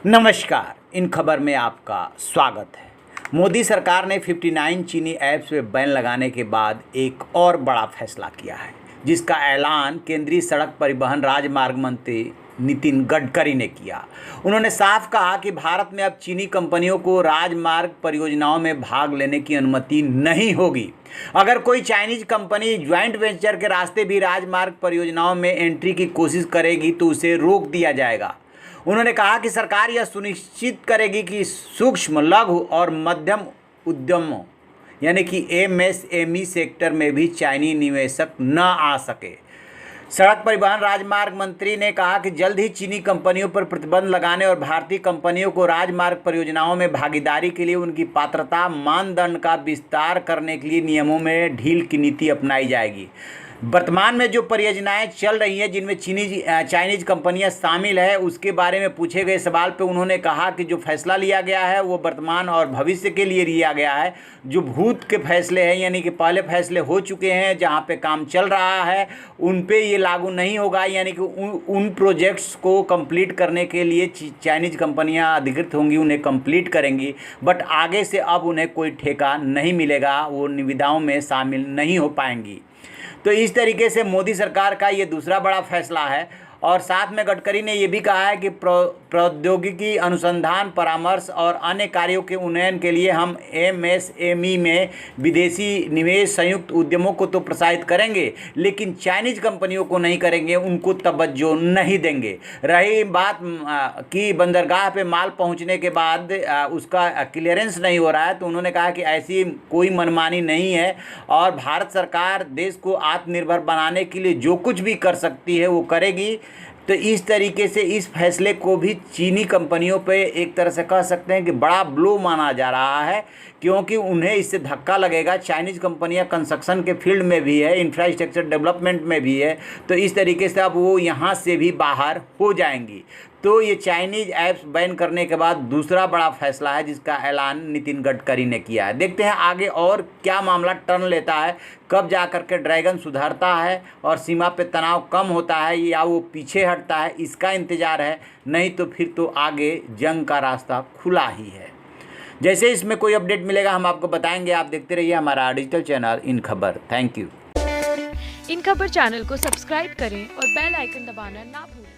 नमस्कार, इन खबर में आपका स्वागत है। मोदी सरकार ने 59 चीनी ऐप्स पे बैन लगाने के बाद एक और बड़ा फैसला किया है, जिसका ऐलान केंद्रीय सड़क परिवहन राजमार्ग मंत्री नितिन गडकरी ने किया। उन्होंने साफ कहा कि भारत में अब चीनी कंपनियों को राजमार्ग परियोजनाओं में भाग लेने की अनुमति नहीं होगी। अगर कोई चाइनीज कंपनी ज्वाइंट वेंचर के रास्ते भी राजमार्ग परियोजनाओं में एंट्री की कोशिश करेगी तो उसे रोक दिया जाएगा। उन्होंने कहा कि सरकार यह सुनिश्चित करेगी कि सूक्ष्म, लघु और मध्यम उद्यमों यानी कि एमएसएमई सेक्टर में भी चाइनीज निवेशक न आ सके। सड़क परिवहन राजमार्ग मंत्री ने कहा कि जल्द ही चीनी कंपनियों पर प्रतिबंध लगाने और भारतीय कंपनियों को राजमार्ग परियोजनाओं में भागीदारी के लिए उनकी पात्रता मानदंड का विस्तार करने के लिए नियमों में ढील की नीति अपनाई जाएगी। वर्तमान में जो परियोजनाएं चल रही हैं जिनमें चाइनीज कंपनियां शामिल है, उसके बारे में पूछे गए सवाल पे उन्होंने कहा कि जो फैसला लिया गया है वो वर्तमान और भविष्य के लिए लिया गया है। जो भूत के फैसले हैं यानी कि पहले फैसले हो चुके हैं जहां पे काम चल रहा है उन पे ये लागू नहीं होगा, यानी कि उन प्रोजेक्ट्स को कंप्लीट करने के लिए चाइनीज कंपनियां अधिकृत होंगी, उन्हें कंप्लीट करेंगी, बट आगे से अब उन्हें कोई ठेका नहीं मिलेगा, वो निविदाओं में शामिल नहीं हो पाएंगी। तो इस तरीके से मोदी सरकार का ये दूसरा बड़ा फैसला है। और साथ में गडकरी ने ये भी कहा है कि प्रौद्योगिकी अनुसंधान, परामर्श और अन्य कार्यों के उन्नयन के लिए हम एमएसएमई में विदेशी निवेश संयुक्त उद्यमों को तो प्रोत्साहित करेंगे, लेकिन चाइनीज कंपनियों को नहीं करेंगे, उनको तवज्जो नहीं देंगे। रही बात कि बंदरगाह पे माल पहुंचने के बाद उसका क्लियरेंस नहीं हो रहा है, तो उन्होंने कहा कि ऐसी कोई मनमानी नहीं है और भारत सरकार देश को आत्मनिर्भर बनाने के लिए जो कुछ भी कर सकती है वो करेगी। तो इस तरीके से इस फैसले को भी चीनी कंपनियों पे एक तरह से कह सकते हैं कि बड़ा ब्लो माना जा रहा है, क्योंकि उन्हें इससे धक्का लगेगा। चाइनीज कंपनियां कंस्ट्रक्शन के फील्ड में भी है, इंफ्रास्ट्रक्चर डेवलपमेंट में भी है, तो इस तरीके से अब वो यहाँ से भी बाहर हो जाएंगी। तो ये चाइनीज ऐप्स बैन करने के बाद दूसरा बड़ा फैसला है जिसका ऐलान नितिन गडकरी ने किया है। देखते हैं आगे और क्या मामला टर्न लेता है, कब जा कर के ड्रैगन सुधरता है और सीमा पे तनाव कम होता है या वो पीछे हटता है, इसका इंतज़ार है। नहीं तो फिर तो आगे जंग का रास्ता खुला ही है। जैसे इसमें कोई अपडेट मिलेगा हम आपको बताएंगे। आप देखते रहिए हमारा डिजिटल चैनल इन खबर। Thank you. इन खबर चैनल को सब्सक्राइब करें और बेल आइकन दबाना ना भूलें।